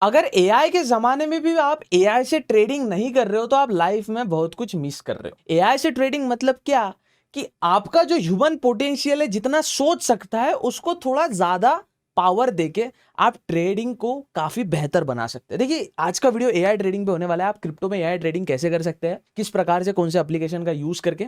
अगर एआई के जमाने में भी आप एआई से ट्रेडिंग नहीं कर रहे हो तो आप लाइफ में बहुत कुछ मिस कर रहे हो। एआई से ट्रेडिंग मतलब क्या कि आपका जो ह्यूमन पोटेंशियल है, जितना सोच सकता है, उसको थोड़ा ज्यादा पावर देके आप ट्रेडिंग को काफी बेहतर बना सकते हैं। देखिए, आज का वीडियो एआई ट्रेडिंग पे होने वाला है। आप क्रिप्टो में एआई ट्रेडिंग कैसे कर सकते हैं, किस प्रकार से, कौन से एप्लीकेशन का यूज करके,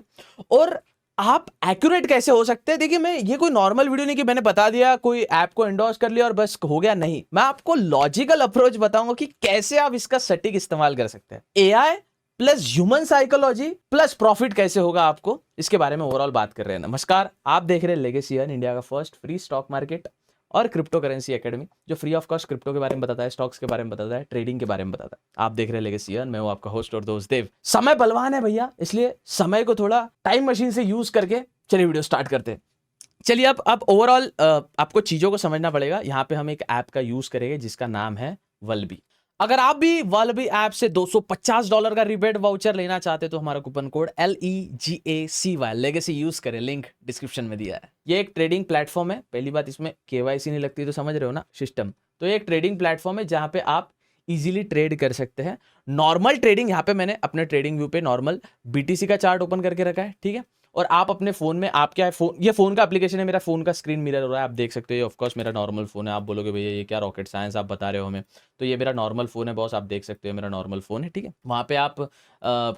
और आप एक्यूरेट कैसे हो सकते हैं। देखिए, मैं ये कोई नॉर्मल वीडियो नहीं कि मैंने बता दिया, कोई ऐप को एंडोर्स कर लिया और बस हो गया। नहीं, मैं आपको लॉजिकल अप्रोच बताऊंगा कि कैसे आप इसका सटीक इस्तेमाल कर सकते हैं। AI plus human psychology plus profit कैसे होगा आपको, इसके बारे में ओवरऑल बात कर रहे हैं। नमस्कार, आप देख रहे हैं लेगेसी अर्न, इंडिया का फर्स्ट फ्री स्टॉक मार्केट और क्रिप्टो करेंसी एकेडमी, जो फ्री ऑफ कॉस्ट क्रिप्टो के बारे में बताता है, स्टॉक्स के बारे में बताता है, ट्रेडिंग के बारे में बताता है। आप देख रहे हैं लेगेसी अर्न, मैं हूं आपका होस्ट और दोस्त देव। समय बलवान है भैया, इसलिए समय को थोड़ा टाइम मशीन से यूज करके चलिए वीडियो स्टार्ट करते हैं। चलिए, अब ओवरऑल आपको चीजों को समझना पड़ेगा। यहाँ पे हम एक ऐप का यूज करेंगे जिसका नाम है वल्बी। अगर आप भी वल्बी ऐप से $250 का रिबेट वाउचर लेना चाहते तो हमारा coupon code LEGACY legacy use करें, लिंक डिस्क्रिप्शन में दिया है। ये एक ट्रेडिंग प्लेटफॉर्म है। पहली बात, इसमें केवाईसी नहीं लगती, तो समझ रहे हो ना सिस्टम। तो ये एक ट्रेडिंग प्लेटफॉर्म है जहां पे आप इजीली ट्रेड कर सकते हैं। नॉर्मल ट्रेडिंग, यहाँ पे मैंने अपने ट्रेडिंग व्यू पे नॉर्मल BTC का चार्ट ओपन करके रखा है, ठीक है। और आप अपने फोन में, आप क्या है, फोन, ये फोन का एप्लीकेशन है, मेरा फोन का स्क्रीन मिरर हो रहा है, आप देख सकते हो। ये ऑफ कोर्स मेरा नॉर्मल फोन है। आप बोलोगे भैया ये क्या रॉकेट साइंस आप बता रहे हो हमें, तो ये मेरा नॉर्मल फोन है बॉस, आप देख सकते हो, मेरा नॉर्मल फोन है, ठीक है। वहां पे आप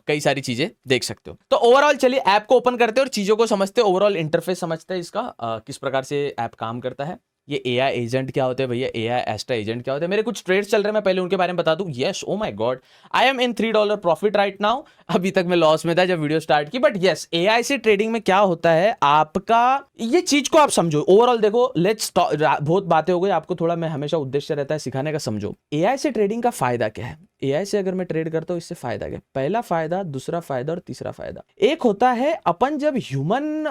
कई सारी चीजें देख सकते हो। तो ओवरऑल चलिए ऐप को ओपन करते हैं और चीजों को समझते हैं, ओवरऑल इंटरफेस समझते हैं इसका, किस प्रकार से ऐप काम करता है। ये एआई एजेंट क्या होते हैं भैया, एआई एस्ट्रा एजेंट क्या होते हैं। मेरे कुछ ट्रेड्स चल रहे हैं, मैं पहले उनके बारे में बता दूं। Yes, oh my God, I am in $3 profit right now. अभी तक मैं लॉस में था जब वीडियो स्टार्ट की, बट यस, एआई से ट्रेडिंग में क्या होता है, आपका ये चीज को आप समझो। ओवरऑल देखो, लेट्स, बहुत बातें हो गई, आपको थोड़ा, मैं हमेशा उद्देश्य रहता है सिखाने का, समझो एआई से ट्रेडिंग का फायदा क्या है। एआई से अगर मैं ट्रेड करता हूं, इससे फायदा क्या, पहला फायदा, दूसरा फायदा और तीसरा फायदा। एक होता है, अपन जब ह्यूमन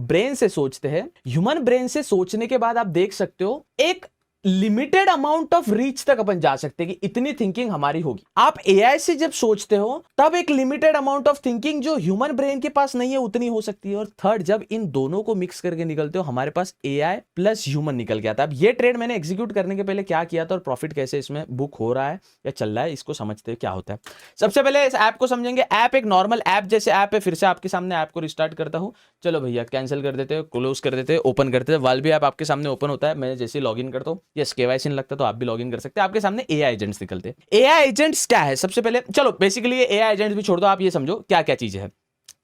ब्रेन से सोचते हैं, ह्यूमन ब्रेन से सोचने के बाद आप देख सकते हो एक लिमिटेड अमाउंट ऑफ रीच तक अपन जा सकते हैं कि इतनी थिंकिंग हमारी होगी। आप एआई से जब सोचते हो तब एक लिमिटेड अमाउंट ऑफ थिंकिंग जो ह्यूमन ब्रेन के पास नहीं है उतनी हो सकती है। और थर्ड, जब इन दोनों को मिक्स करके निकलते हो, हमारे पास एआई प्लस ह्यूमन निकल के आता है। अब ये ट्रेड मैंने एग्जीक्यूट करने के पहले क्या किया था और प्रॉफिट कैसे इसमें बुक हो रहा है या चल रहा है, इसको समझते हैं क्या होता है। सबसे पहले इस ऐप को समझेंगे। ऐप एक नॉर्मल ऐप जैसे ऐप है। फिर से आपके सामने ऐप को रिस्टार्ट करता हूं। चलो भैया, कैंसिल कर देते, क्लोज कर देते, ओपन करते। वल्बी ऐप आपके सामने ओपन होता है। मैं जैसे लॉगिन करता हूँ, यस, केवाईसी लगता तो आप भी लॉगिन कर सकते हैं। आपके सामने एआई एजेंट्स निकलते हैं। एआई एजेंट्स क्या है, सबसे पहले चलो बेसिकली ये एआई एजेंट्स भी छोड़ दो, आप ये समझो क्या क्या चीजें है।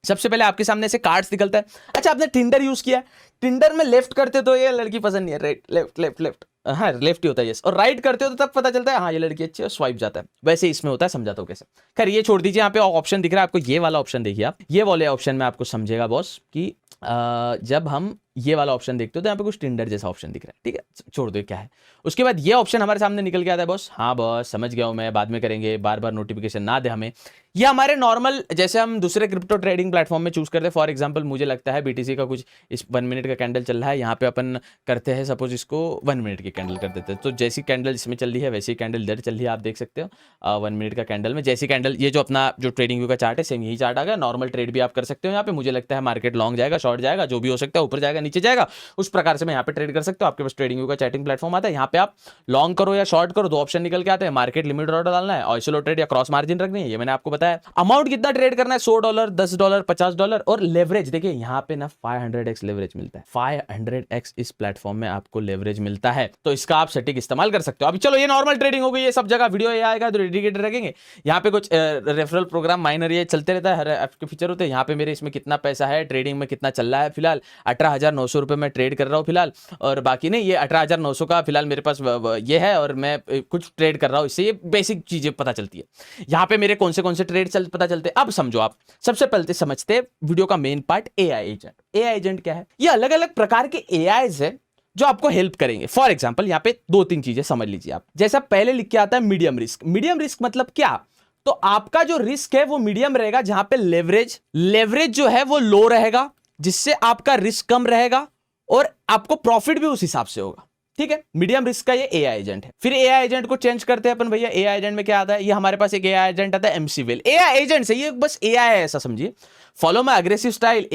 सबसे पहले आपके सामने से कार्ड्स निकलता है। अच्छा, आपने टिंडर यूज किया, टिंडर में लेफ्ट करते तो ये लड़की पसंद नहीं है, राइट, लेफ्ट लेफ्ट लेफ्ट, हाँ लेफ्ट ही होता है, यस। और राइट करते हो तो तब पता चलता है हाँ ये लड़की अच्छी है, स्वाइप जाता है। वैसे इसमें होता है, समझाता हूँ कैसे। खैर ये छोड़ दीजिए, यहाँ पे ऑप्शन दिख रहा है आपको, ये वाला ऑप्शन देखिए आप। ये वाले ऑप्शन में आपको समझेगा बॉस कि जब हम ये वाला ऑप्शन देखते हो तो यहाँ पे कुछ टिंडर जैसा ऑप्शन दिख रहा है, ठीक है, छोड़ दो क्या है। उसके बाद ये ऑप्शन हमारे सामने निकल के आता है बॉस। हाँ बॉस, समझ गया हूँ मैं, बाद में करेंगे, बार बार नोटिफिकेशन ना दे हमें। ये हमारे नॉर्मल, जैसे हम दूसरे क्रिप्टो ट्रेडिंग प्लेटफॉर्म में चूज करते हैं। फॉर एग्जांपल, मुझे लगता है BTC का कुछ इस 1 मिनट का कैंडल चल रहा है, यहाँ पे अपन करते हैं सपोज इसको 1 मिनट की कैंडल कर देते हैं। तो जैसी कैंडल इसमें चल रही है वैसी कैंडल इधर चल रही है, आप देख सकते हो। 1 मिनट का कैंडल में जैसी कैंडल, ये जो अपना जो ट्रेडिंग व्यू का चार्ट है सेम यही चार्ट आ गया। नॉर्मल ट्रेड भी आप कर सकते हो यहाँ पे। मुझे लगता है मार्केट लॉन्ग जाएगा, शॉर्ट जाएगा, जो भी हो सकता है, ऊपर जाएगा, नीचे जाएगा, उस प्रकार से मैं यहाँ पे ट्रेड कर सकते हो। आपके पास ट्रेडिंग व्यू का चैटिंग प्लेटफॉर्म आता है। यहाँ पे आप लॉन्ग करो या शॉर्ट करो, दो ऑप्शन निकल के आते हैं। मार्केट लिमिट ऑर्डर डालना है, आइसोलेट ट्रेड या क्रॉस मार्जिन रखनी है, ये मैंने आपको बताया। अमाउंट कितना ट्रेड करना है, $100, $10, $50। और लेवरेज देखिए, यहाँ पे ना 500x लेवरेज मिलता है। 500x इस प्लेटफॉर्म में आपको लेवरेज मिलता है, तो इसका आप सटीक इस्तेमाल कर सकते हो। अभी चलो, ये नॉर्मल ट्रेडिंग हो गई, ये सब जगह वीडियो ये आएगा तो डेडिकेटेड रखेंगे। यहाँ पे कुछ रेफरल प्रोग्राम माइनर ये चलते रहता है, हर ऐप के फीचर होते हैं। यहाँ पे मेरे इसमें कितना पैसा है, ट्रेडिंग में कितना चल रहा है, फिलहाल 18,900 रुपए में ट्रेड कर रहा हूँ फिलहाल। और बाकी नहीं, ये 18,900 का फिलहाल मेरे पास ये है और मैं कुछ ट्रेड कर रहा हूँ, इससे ये बेसिक चीजें पता चलती है। यहाँ पे मेरे कौन से ट्रेड पता चलते हैं। अब समझो आप, सबसे पहले समझते हैं वीडियो का main part, AI agent. AI agent क्या है, ये अलग अलग प्रकार के एआईज है जो आपको हेल्प करेंगे। फॉर एग्जांपल, यहाँ पे 2-3 चीजें समझ लीजिए आप। जैसा पहले लिख के आता है मीडियम रिस्क। मीडियम रिस्क मतलब क्या, तो आपका जो रिस्क है वो मीडियम रहेगा, जहां पे लेवरेज जो है वो लो रहेगा, जिससे आपका रिस्क कम रहेगा और आपको प्रॉफिट भी उस हिसाब से होगा, ठीक है। मीडियम रिस्क का ये एआई एजेंट है। फिर एआई एजेंट को चेंज करते हैं अपन भैया। एआई एजेंट में क्या आता है, ये हमारे पास एक एआई एजेंट आता है MC वेल। एआई एजेंट से ये बस एआई है ऐसा समझिए। Follow my aggressive style,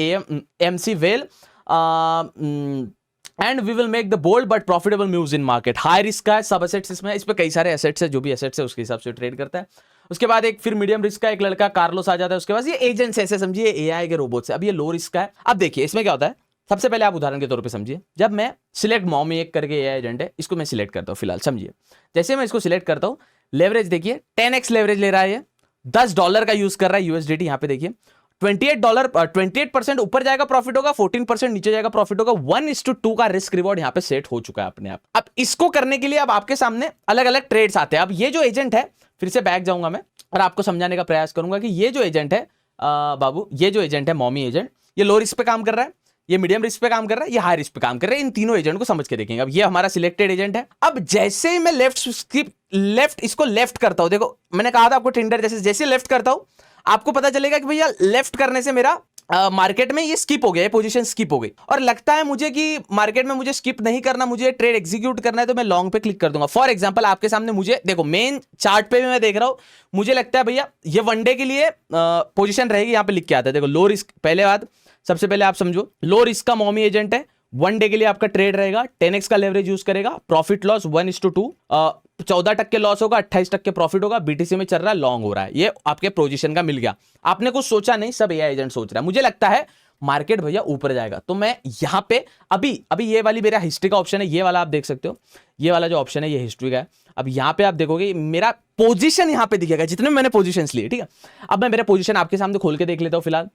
MC well. And we will make the bold but profitable moves in market. High risk का है, सब एसेट्स इसमें, इस पे कई सारे एसेट्स है, जो भी एसेट्स है उसके हिसाब से ट्रेड करता है। उसके बाद एक फिर मीडियम रिस्क का एक लड़का कार्लोस आ जाता है। उसके बाद ये एजेंट्स ऐसे समझिए एआई के रोबोट्स है। अब ये लो रिस्क का है। अब देखिए इसमें क्या होता है, सबसे पहले आप उदाहरण के तौर पे समझिए, जब मैं सिलेक्ट मॉमी एक करके एआई एजेंट है, इसको मैं सिलेक्ट करता हूं फिलहाल, समझिए जैसे मैं इसको सिलेक्ट करता हूं, लेवरेज देखिए 10x लेवरेज ले रहा है, ये $10 का यूज कर रहा है यूएसडीटी। यहां पे देखिए $28 28% ऊपर जाएगा प्रॉफिट होगा, 14% नीचे जाएगा प्रॉफिट होगा। 1:2 का रिस्क रिवॉर्ड यहां पे सेट हो चुका है अपने आप। अब इसको करने के लिए अब आपके सामने अलग अलग ट्रेड्स आते हैं। अब ये जो एजेंट है, फिर से बैक जाऊंगा मैं और आपको समझाने का प्रयास करूंगा कि ये जो एजेंट है बाबू, ये जो एजेंट है मॉमी एजेंट, ये लो रिस्क पे काम कर रहा है, ये मीडियम रिस्क पे काम कर रहा है, ये हाई रिस्क पे काम कर रहा है। इन तीनों एजेंट को समझ के देखेंगे। अब ये हमारा सिलेक्टेड एजेंट है। अब जैसे ही मैं लेफ्ट इसको लेफ्ट करता हूं, देखो मैंने कहा था आपको टेंडर जैसे जैसे लेफ्ट करता हूं, आपको पता चलेगा कि भैया लेफ्ट करने से मेरा मार्केट में ये स्किप हो गया, ये पोजीशन स्किप हो गई। और लगता है मुझे कि मार्केट में मुझे स्किप नहीं करना, मुझे ट्रेड एग्जीक्यूट करना है, तो मैं लॉन्ग पे क्लिक कर दूंगा। फॉर एग्जांपल आपके सामने मुझे देखो मेन चार्ट पे भी मैं देख रहा हूं, मुझे लगता है भैया ये वनडे के लिए पोजीशन रहेगी। यहां पे लिख के आता है, देखो लो रिस्क। पहले बात सबसे पहले आप समझो, लो रिस्क का मॉमी एजेंट है, 1 डे के लिए आपका ट्रेड रहेगा, 10x का लेवरेज यूज करेगा, प्रॉफिट लॉस 1:2, 14% लॉस होगा, 28% प्रॉफिट होगा, बीटीसी में चल रहा है, लॉन्ग हो रहा है। ये आपके पोजीशन का मिल गया। आपने कुछ सोचा नहीं, सब एआई एजेंट सोच रहा है। मुझे लगता है मार्केट भैया ऊपर जाएगा, तो मैं यहां पे अभी ये वाली मेरा हिस्ट्री का ऑप्शन है, ये वाला आप देख सकते हो, ये वाला जो ऑप्शन है ये हिस्ट्री का है। अब यहां पे आप देखोगे मेरा पोजीशन यहां पे दिखेगा, जितने मैंने पोजीशंस लिए, ठीक है। अब मैं मेरे पोजीशन आपके सामने खोल के देख लेता हूं, फिलहाल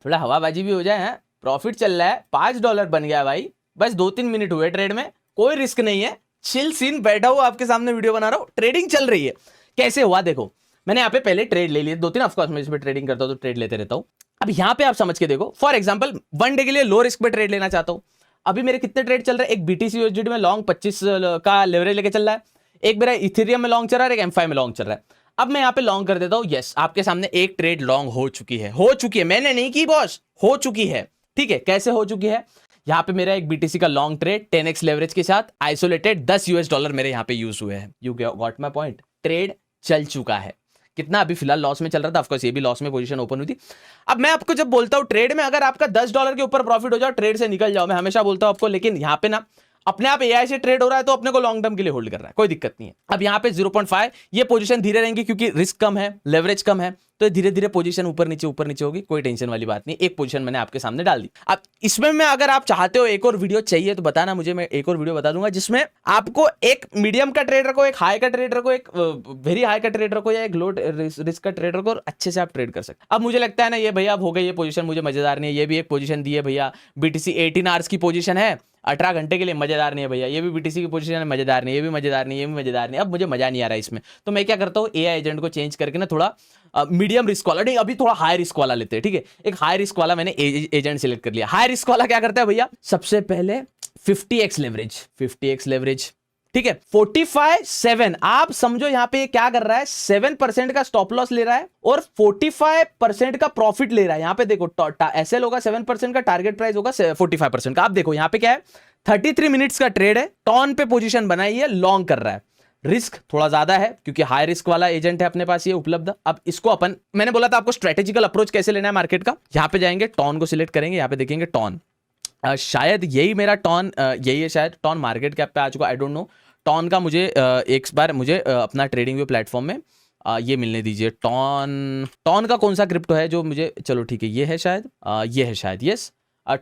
थोड़ा हवाबाजी भी हो जाए। है प्रॉफिट चल रहा है, $5 बन गया भाई, बस 2-3 मिनट हुए ट्रेड में, कोई रिस्क नहीं है, चिल सीन, बैठा हुआ आपके सामने वीडियो बना रहा हूं, ट्रेडिंग चल रही है। कैसे हुआ देखो, मैंने यहाँ पे पहले ट्रेड ले लिए 2-3, ऑफकोर्स मैं इसमें ट्रेडिंग करता हूं तो ट्रेड लेते रहता हूं। अब यहाँ पे आप समझ के देखो, फॉर एग्जांपल 1 डे के लिए लो रिस्क पे ट्रेड लेना चाहता हूं। अभी मेरे कितने ट्रेड चल रहे हैं, एक बीटीसी यूएसडीटी में लॉन्ग 25 का लेवरेज लेके चल रहा है, एक मेरा इथेरियम में लॉन्ग चल रहा है, एक M5 में लॉन्ग चल रहा है। अब मैं यहाँ पे लॉन्ग कर देता हूं। यस, आपके सामने एक ट्रेड लॉन्ग हो चुकी है, मैंने नहीं की बॉस, हो चुकी है, ठीक है। कैसे हो चुकी है, यहां पे मेरा एक बीटीसी का लॉन्ग ट्रेड 10x लेवरेज के साथ आइसोलेटेड $10 मेरे यहां पे यूज हुए हैं। You got my point, trade चल चुका है। कितना अभी फिलहाल लॉस में चल रहा था, ऑफ कोर्स ये भी लॉस में पोजीशन ओपन हुई थी। अब मैं आपको जब बोलता हूं ट्रेड में अगर आपका $10 के ऊपर प्रॉफिट हो जाओ, ट्रेड से निकल जाओ, मैं हमेशा बोलता हूं आपको। लेकिन यहां पे ना अपने आप एआई से ट्रेड हो रहा है तो अपने को लॉन्ग टर्म के लिए होल्ड कर रहा है, कोई दिक्कत नहीं है। अब यहाँ पे 0.5 ये पोजीशन धीरे रहेंगी क्योंकि रिस्क कम है, लेवरेज कम है, तो धीरे धीरे पोजीशन ऊपर नीचे होगी, कोई टेंशन वाली बात नहीं। एक पोजीशन मैंने आपके सामने डाल दी। अब इसमें मैं अगर आप चाहते हो एक और वीडियो चाहिए तो बताना मुझे, मैं एक और वीडियो बता दूंगा जिसमें आपको एक मीडियम का ट्रेड रखो, एक हाई का ट्रेड रखो, एक वेरी हाई का ट्रेड रखो, या एक लो रिस्क का ट्रेड रखो और अच्छे से आप ट्रेड कर सकते। अब मुझे लगता है ना ये भैया अब हो गई ये पोजीशन, मुझे मजेदार नहीं है। ये भी एक पोजीशन दी है भैया, बीटीसी 18 आवर्स की पोजीशन है, 18 घंटे के लिए, मजेदार नहीं है भैया। ये भी बीटीसी की पोजीशन है, मजेदार नहीं, ये भी मजेदार नहीं, ये भी मजेदार नहीं। अब मुझे मजा नहीं आ रहा है इसमें, तो मैं क्या करता हूँ, एआई एजेंट को चेंज करके ना थोड़ा मीडियम रिस्क वाला, नहीं अभी थोड़ा हाई रिस्क वाला लेते हैं, ठीक है। एक हाई रिस्क वाला मैंने एजेंट सिलेक्ट कर लिया। हाई रिस्क वाला क्या करता है भैया, सबसे पहले 50x लेवरेज, ठीक है। 45.7 आप समझो यहाँ पे क्या कर रहा है, 7% का स्टॉप लॉस ले रहा है और 45% का प्रॉफिट ले रहा है। यहाँ पे देखो एसएल होगा 7% का, टारगेट प्राइस होगा 45% का। आप देखो यहाँ पे क्या है, 33 मिनट्स का ट्रेड है, टॉन पे पोजीशन बनाई है, लॉन्ग कर रहा है। रिस्क थोड़ा ज्यादा है क्योंकि हाई रिस्क वाला एजेंट है अपने पास ये उपलब्ध। अब इसको अपन, मैंने बोला था आपको स्ट्रेटेजिकल अप्रोच कैसे लेना है मार्केट का। यहाँ पे जाएंगे, टॉन को सिलेक्ट करेंगे, यहाँ पे देखेंगे टॉन, शायद यही मेरा टॉन यही है, शायद टॉन मार्केट कैप पे आ चुका, आई डोंट नो। टॉन का मुझे एक बार मुझे अपना ट्रेडिंग व्यू प्लेटफॉर्म में ये मिलने दीजिए। टॉन का कौन सा क्रिप्टो है जो मुझे, चलो ठीक है, ये है शायद, यस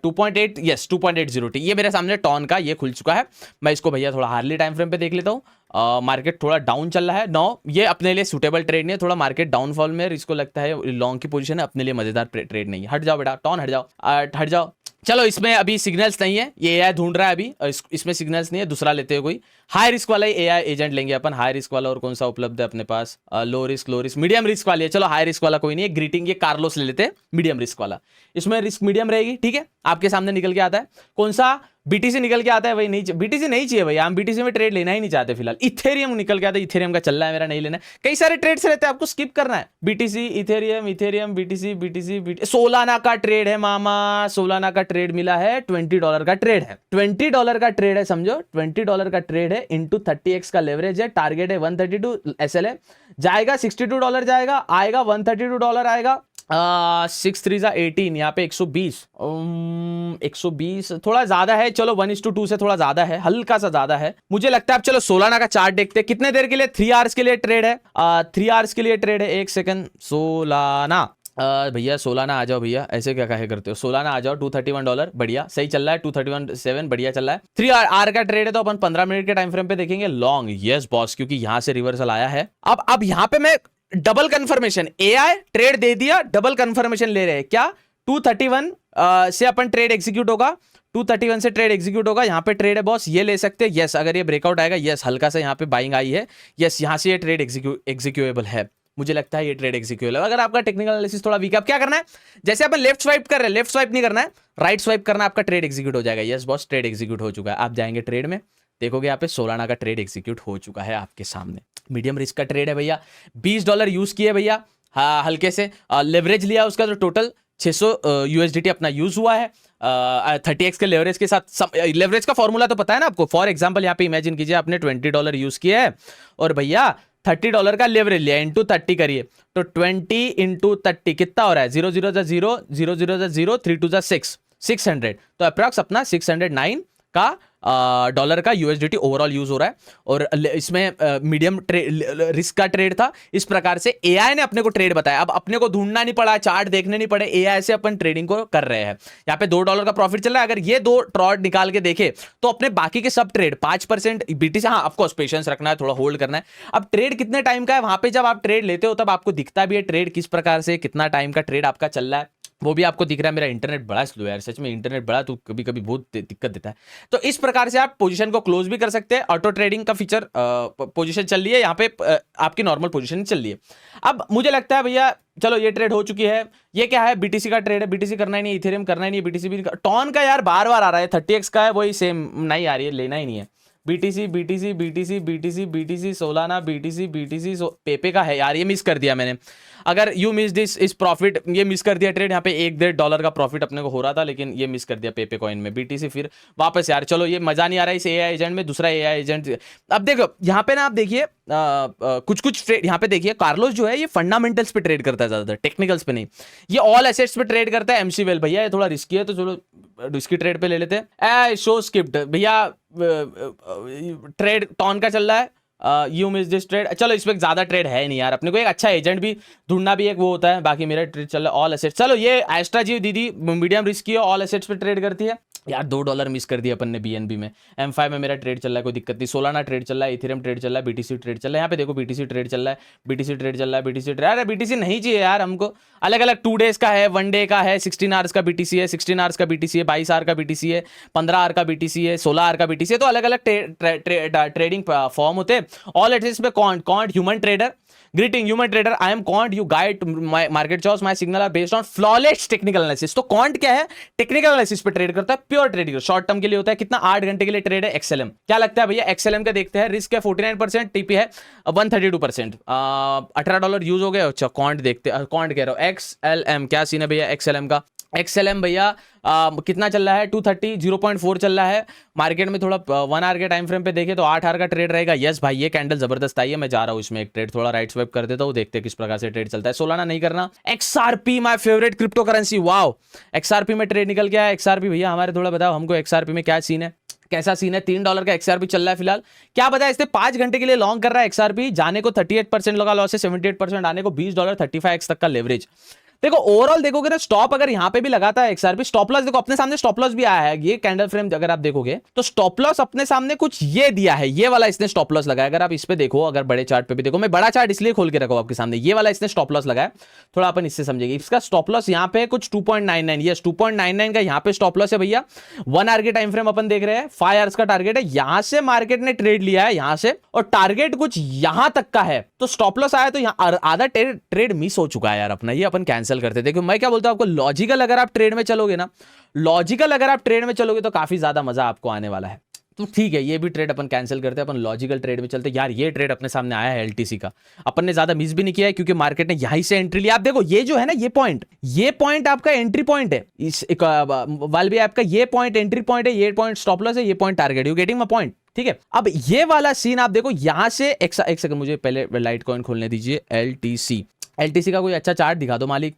2.8, यस 2.80T, ये मेरे सामने टॉन का ये खुल चुका है। मैं इसको भैया थोड़ा हार्ली टाइम फ्रेम पे देख लेता हूँ। मार्केट थोड़ा डाउन चल रहा है, ये अपने लिए सूटेबल ट्रेड नहीं है, थोड़ा मार्केट डाउनफॉल में, इसको लगता है लॉन्ग की पोजीशन है, अपने लिए मजेदार ट्रेड नहीं है। हट जाओ बेटा टॉन, हट जाओ। चलो इसमें अभी सिग्नल्स नहीं है, ये एआई ढूंढ रहा है अभी, इसमें सिग्नल्स नहीं है, दूसरा लेते हैं कोई हाई रिस्क वाला एआई एजेंट लेंगे अपन। हाई रिस्क वाला और कौन सा उपलब्ध है अपने पास, लो रिस्क मीडियम रिस्क वाली है। चलो हाई रिस्क वाला कोई नहीं है, ग्रीटिंग ये कार्लोस ले लेते हैं, मीडियम रिस्क वाला। इसमें रिस्क मीडियम रहेगी, ठीक है। आपके सामने निकल के आता है कौन सा, बीटीसी निकल के आता है भाई, नहीं बीटीसी नहीं चाहिए भाई, हम बीटीसी में ट्रेड लेना ही नहीं चाहते फिलहाल। इथेरियम निकल के आता है, इथेरियम का चल रहा है मेरा, नहीं लेना है। कई सारे ट्रेड्स रहते हैं, आपको स्किप करना है। बीटीसी इथेरियम बीटीसी सोलाना का ट्रेड है मामा, सोलाना का ट्रेड मिला है, $20 का ट्रेड है, $20 का ट्रेड है, समझो $20 का ट्रेड है, इंटू 30x का लेवरेज है, टारगेट है 132, एसएल है, जाएगा $62 जाएगा, आएगा $132 आएगा, सिक्स थ्री जा 18, यहाँ पे 120, 120 थोड़ा ज्यादा है, चलो 1:2 से थोड़ा ज्यादा है, हल्का सा ज्यादा है मुझे लगता है। अब चलो सोलाना का चार्ट देखते हैं कितने देर के लिए, 3 आवर्स के लिए ट्रेड है, 3 आवर्स के लिए ट्रेड है। एक सेकंड, सोलाना भैया सोलाना आ जाओ भैया, ऐसे क्या कहे करते हो, सोलाना आ जाओ, $231 बढ़िया सही चल रहा है, 231.7 बढ़िया चल रहा है। 3 आवर का ट्रेड है तो अपन 15 मिनट के टाइम फ्रेम पे देखेंगे लॉन्ग, यस बॉस, क्योंकि यहां से रिवर्सल आया है। अब यहां पे मैं डबल कंफर्मेशन, एआई ट्रेड दे दिया, डबल कंफर्मेशन ले रहे हैं क्या, 231 से अपन ट्रेड एग्जीक्यूट होगा, 231 से ट्रेड एग्जीक्यूट होगा, यहाँ पे ट्रेड है बॉस, ये ले सकते हैं, यस अगर ये ब्रेकआउट आएगा, यस हल्का सा यहाँ पे बाइंग आई है, यस यहाँ से ये ट्रेड एग्जीक्यूएबल है, मुझे लगता है ये ट्रेड एग्जीक्यूएबल। अगर आपका टेक्निकल एनालिसिस थोड़ा वीक है, अब क्या करना है, जैसे अपन लेफ्ट स्वाइप कर रहे हैं, लेफ्ट स्वाइप नहीं करना है, राइट स्वाइप करना है, आपका ट्रेड एग्जीक्यूट हो जाएगा, यस बॉस ट्रेड एग्जीक्यूट हो चुका है। आप जाएंगे ट्रेड में, देखोगे यहाँ पे सोलाना का ट्रेड एग्जीक्यूट हो चुका है आपके सामने, मीडियम रिस्क का ट्रेड है भैया, $20 यूज किए भैया, हाँ हल्के से लेवरेज लिया, उसका जो टोटल 600 USDT अपना यूज हुआ है, 30x के लेवरेज के साथ। लेवरेज का फॉर्मूला तो पता है ना आपको, फॉर एग्जांपल यहाँ पे इमेजिन कीजिए आपने $20 यूज किया है और भैया $30 का लेवरेज लिया, इंटू 30 करिए तो 20 इंटू 30 कितना हो रहा है, 0 0 0 0 0 0 3 2 6 600, तो अप्रॉक्स अपना 609 का डॉलर का USDT ओवरऑल यूज हो रहा है। और इसमें मीडियम रिस्क का ट्रेड था, इस प्रकार से एआई ने अपने को ट्रेड बताया, अब अपने को ढूंढना नहीं पड़ा, चार्ट देखने नहीं पड़े, एआई से अपन ट्रेडिंग को कर रहे हैं। यहाँ पे $2 का प्रॉफिट चल रहा है, अगर ये 2 ट्रॉड निकाल के देखे तो अपने बाकी के सब ट्रेड 5% BTC, हाँ ऑफकोर्स पेशेंस रखना है, थोड़ा होल्ड करना है। अब ट्रेड कितने टाइम का है, वहां पे जब आप ट्रेड लेते हो तब आपको दिखता भी है ट्रेड किस प्रकार से, कितना टाइम का ट्रेड आपका चल रहा है, वो भी आपको दिख रहा है। मेरा इंटरनेट बड़ा स्लो है यार, सच में इंटरनेट बड़ा तो कभी कभी बहुत दिक्कत देता है। तो इस प्रकार से आप पोजीशन को क्लोज भी कर सकते हैं, ऑटो ट्रेडिंग का फीचर, पोजीशन चल रही है यहाँ पे, आपकी नॉर्मल पोजीशन चल रही है। अब मुझे लगता है भैया चलो ये ट्रेड हो चुकी है, ये क्या है, BTC का ट्रेड है, BTC करना ही नहीं, इथेरियम करना ही नहीं, BTC भी, टॉन का यार बार बार आ रहा है, 30x का है, वही सेम नहीं आ रही है, लेना ही नहीं है। BTC BTC BTC BTC BTC Solana BTC BTC पेपे का है यार, ये मिस कर दिया मैंने, अगर यू मिस दिस इस प्रॉफिट, ये मिस कर दिया ट्रेड, यहाँ पे $1.5 का प्रॉफिट अपने को हो रहा था, लेकिन ये मिस कर दिया पेपे कॉइन में। BTC फिर वापस यार, चलो ये मजा नहीं आ रहा है इस एआई एजेंट में, दूसरा एआई एजेंट। अब देखो यहाँ पे ना, आप देखिए कुछ ट्रेड यहाँ पे देखिए, कार्लोस जो है ये फंडामेंटल्स पे ट्रेड करता है ज्यादातर, टेक्निकल्स पे नहीं, ये ऑल एसेट्स पे ट्रेड करता है। MC वेल भैया ये थोड़ा रिस्की है, तो चलो रिस्की ट्रेड पे ले लेते हैं। शो स्किप्ड भैया, ट्रेड टॉन का चल रहा है, यू मिस दिस ट्रेड, चलो इसमें ज्यादा ट्रेड है नहीं यार, अपने को एक अच्छा एजेंट भी ढूंढना भी एक वो होता है, बाकी मेरा ट्रेड चल रहा है ऑल एसेट्स। चलो ये एस्ट्रा जी दीदी मीडियम रिस्क की है, ऑल एसेट्स पे ट्रेड करती है यार, $2 मिस कर दिया अपन ने BNB में। M5 में मेरा ट्रेड चल रहा है, कोई दिक्कत नहीं, सोलाना ट्रेड चल रहा है, इथेरियम ट्रेड चल रहा है, BTC ट्रेड चल रहा है, यहाँ पे देखो BTC ट्रेड चल रहा है, BTC ट्रेड चल रहा है, BTC ट्रेड, अरे BTC नहीं चाहिए यार हमको, अलग अलग 2 डेज का है, 1 डे का है, 16 आवर्स का BTC है, 16 आवर्स का BTC है, 22 आवर का BTC है, 15 आवर का BTC है, 16 आवर का BTC है, तो अलग अलग ट्रेडिंग फॉर्म होते हैं। ऑल एसेट्स पे quant human trader, greeting human trader, I am quant, you guide market choice, my signal are based on flawless technical analysis. तो कॉन्ट क्या है, टेक्निकल एनालिसिस पे ट्रेड करता है, प्योर ट्रेडिंग, शॉर्ट टर्म के लिए होता है, कितना 8 घंटे के लिए ट्रेड है। XLM क्या लगता है भैया, XLM का देखते हैं, रिस्क है 49%, TP है 132%, $18 यूज हो गए। अच्छा कॉन्ट देखते हैं, कॉन्ट कह रहा हूं, XLM क्या सीन है भैया, XLM का, XLM भैया कितना चल रहा है, 230 0.4 चल रहा है मार्केट में। थोड़ा 1 आवर के टाइम फ्रेम पे देखे तो 8 आवर का ट्रेड रहेगा। यस भाई ये कैंडल जबरदस्त आई है, मैं जा रहा हूं इसमें एक ट्रेड, थोड़ा राइट स्वाइप कर देता हूं, देखते हैं किस प्रकार से ट्रेड चलता है। सोलाना नहीं करना। XRP my favourite crypto currency, wow XRP में ट्रेड निकल गया है। XRP भैया हमारे थोड़ा बताओ हमको, XRP में क्या सीन है, कैसा सीन है। $3 का XRP चल रहा है फिलहाल, क्या बताया इसने 5 घंटे के लिए लॉन्ग कर रहा है XRP, जाने को 38% लगा लॉस है, 78% आने को $20 35x तक का लेवरेज। देखो ओवरऑल देखोगे ना, स्टॉप अगर यहां पे भी लगाता है XRP, स्टॉप लॉस देखो अपने सामने, स्टॉप लॉस भी आया है, ये कैंडल फ्रेम अगर आप देखोगे तो स्टॉप लॉस अपने सामने कुछ ये दिया है, ये वाला इसने स्टॉप लॉस लगाया। अगर आप इस पे देखो, अगर बड़े चार्ट पे भी देखो, मैं बड़ा चार्ट इसलिए खोल के रखा आपके सामने, ये वाला इसने स्टॉप लॉस लगाया, थोड़ा अपन इससे समझेंगे। इसका स्टॉप लॉस यहाँ पे कुछ 2.99, यस 2.99 का यहाँ पे स्टॉप लॉस है भैया। 1 आवर के टाइम फ्रेम अपन देख रहे हैं, 5 आवर्स का टारगेट है, यहां से मार्केट ने ट्रेड लिया है यहां से, और टारगेट कुछ यहां तक का है, तो स्टॉप लॉस आया तो यहाँ आधा ट्रेड मिस हो चुका है यार अपना, ये अपन कैंसिल करते। देखो मैं क्या बोलता हूं आपको, लॉजिकल अगर आप ट्रेड में चलोगे ना, लॉजिकल अगर आप ट्रेड में चलोगे तो काफी ज्यादा मजा आपको आने वाला है। तो ठीक है, ये भी ट्रेड अपन कैंसिल करते हैं, अपन लॉजिकल ट्रेड में चलते हैं। यार ये ट्रेड अपने सामने आया है LTC का, अपन ने ज्यादा मिस भी नहीं किया है क्योंकि मार्केट ने यहीं से एंट्री लिया। आप देखो ये जो है ना, ये पॉइंट आपका एंट्री पॉइंट है, इस वाल भी आपका ये पॉइंट एंट्री पॉइंट है, ये पॉइंट स्टॉप लॉस है, ये point target, you getting my point. ठीक है, अब ये वाला सीन आप देखो, यहां से एक सेकंड मुझे पहले लाइट कॉइन खोलने दीजिए, LTC एलटीसी का कोई अच्छा चार्ट दिखा दो मालिक।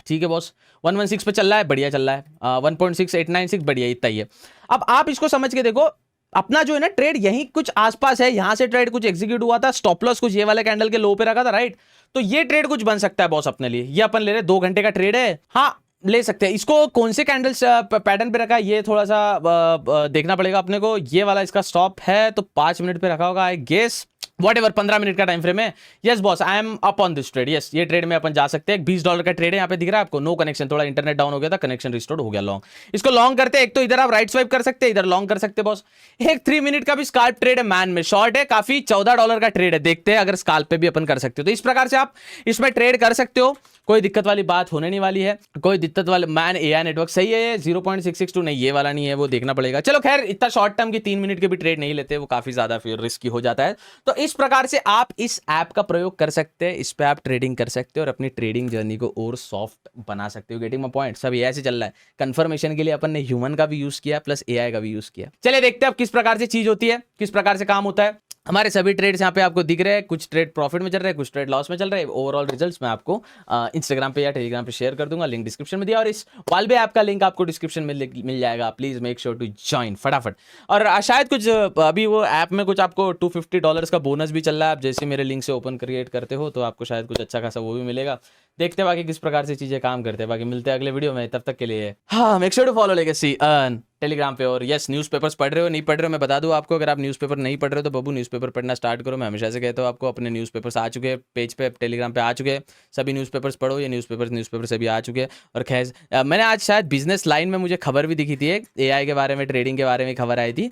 ठीक है बॉस, 116 पे चल रहा है, बढ़िया चल रहा है। 1.6896 बढ़िया, इतना ही है। अब आप इसको समझ के देखो, अपना जो है ना ट्रेड यहीं कुछ आसपास है, यहां से ट्रेड कुछ एग्जीक्यूट हुआ था, स्टॉप लॉस कुछ ये वाले कैंडल के लो पे रखा था, राइट। तो ये ट्रेड कुछ बन सकता है बॉस अपने लिए। ये अपन ले रहे 2 घंटे का ट्रेड है, हाँ ले सकते हैं इसको। कौन से कैंडल्स पैटर्न पे रखा है ये थोड़ा सा देखना पड़ेगा अपने को। ये वाला इसका स्टॉप है तो 5 मिनट पे रखा होगा आई गेस, व्हाटएवर 15 मिनट का टाइम फ्रेम है। Yes boss, I am up on this trade. Yes, ये ट्रेड में अपन जा सकते हैं। $20 का ट्रेड है, यहाँ पे दिख रहा है आपको, नो कनेक्शन, थोड़ा इंटरनेट डाउन हो गया था, कनेक्शन रिस्टोर्ड हो गया। लॉन्ग, इसको लॉन्ग करते हैं। एक तो इधर आप राइट स्वाइप कर सकते हैं, इधर लॉन्ग कर सकते हैं बॉस। एक 3 मिनट का भी स्काल्प ट्रेड है मैन में, शॉर्ट है काफी, $14 का ट्रेड है। देखते हैं अगर स्काल्प पे भी अपन कर सकते हो तो इस प्रकार से आप इसमें ट्रेड कर सकते हो। कोई दिक्कत वाली बात होने नहीं वाली है, कोई दिक्कत वाले मैन। एआई नेटवर्क सही है, 0.662 नहीं, ये वाला नहीं है, वो देखना पड़ेगा। चलो खैर, इतना शॉर्ट टर्म की 3 मिनट के भी ट्रेड नहीं लेते, वो काफी ज्यादा फिर रिस्की हो जाता है। तो इस प्रकार से आप इस ऐप का प्रयोग कर सकते हैं, इस पे आप ट्रेडिंग कर सकते हो और अपनी ट्रेडिंग जर्नी को और सॉफ्ट बना सकते हो। Getting my point. सब एआई से चल रहा है। कंफर्मेशन के लिए अपन ने ह्यूमन का भी यूज किया प्लस एआई का भी यूज किया। चलिए देखते हैं अब किस प्रकार से चीज होती है, किस प्रकार से काम होता है। हमारे सभी ट्रेड्स यहाँ पे आपको दिख रहे हैं, कुछ ट्रेड प्रॉफिट में चल रहे हैं, कुछ ट्रेड लॉस में चल रहे हैं। ओवरऑल रिजल्ट्स मैं आपको इंस्टाग्राम पे या टेलीग्राम पे शेयर कर दूंगा, लिंक डिस्क्रिप्शन में दिया। और इस वालबे ऐप का लिंक आपको डिस्क्रिप्शन में मिल जाएगा। Please make sure to join फटाफट। और शायद कुछ अभी वो ऐप में कुछ आपको $250 का बोनस भी चल रहा है। आप जैसे मेरे लिंक से ओपन क्रिएट करते हो तो आपको शायद कुछ अच्छा खासा वो भी मिलेगा। देखते हैं बाकी किस प्रकार से चीजें काम करते हैं। बाकी मिलते हैं अगले वीडियो में, तब तक के लिए हाँ make sure to follow legacy earn Telegram पे। और यस, न्यूज़पेपर्स पढ़ रहे हो नहीं पढ़ रहे हो मैं बता दूं आपको, अगर आप न्यूज़पेपर नहीं पढ़ रहे हो तो बबू न्यूज़पेपर पढ़ना स्टार्ट करो। मैं हमेशा से कहता हूं आपको, अपने न्यूज़पेपर्स आ चुके हैं पेज पे, टेलीग्राम पे आ चुके हैं, सभी न्यूज़पेपर्स पढ़ो। ये न्यूज़पेपर सभी आ चुके हैं। और खैर मैंने आज शायद बिजनेस लाइन में मुझे खबर भी दिखी थी, एक एआई के बारे में, ट्रेडिंग के बारे में खबर आई थी,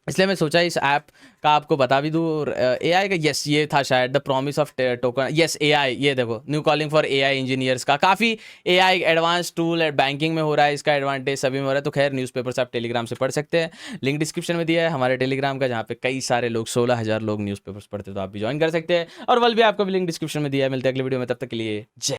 इसलिए मैं सोचा इस ऐप का आपको बता भी दूँ। एआई का यस, ये था शायद the promise of token. Yes AI, ये देखो new calling for AI engineers का काफ़ी एआई एडवांस टूल है, बैंकिंग में हो रहा है, इसका एडवांटेज सभी में हो रहा है। तो खैर न्यूज़पेपर्स आप टेलीग्राम से पढ़ सकते हैं, लिंक डिस्क्रिप्शन में दिया है हमारे टेलीग्राम का, जहाँ पे कई सारे लोग 16,000 लोग न्यूज़पेपर्स पढ़ते हैं, तो आप भी ज्वाइन कर सकते हैं। और वल भी आपको भी लिंक डिस्क्रिप्शन में दिया है। मिलते हैं अगले वीडियो में, तब तक के लिए जय।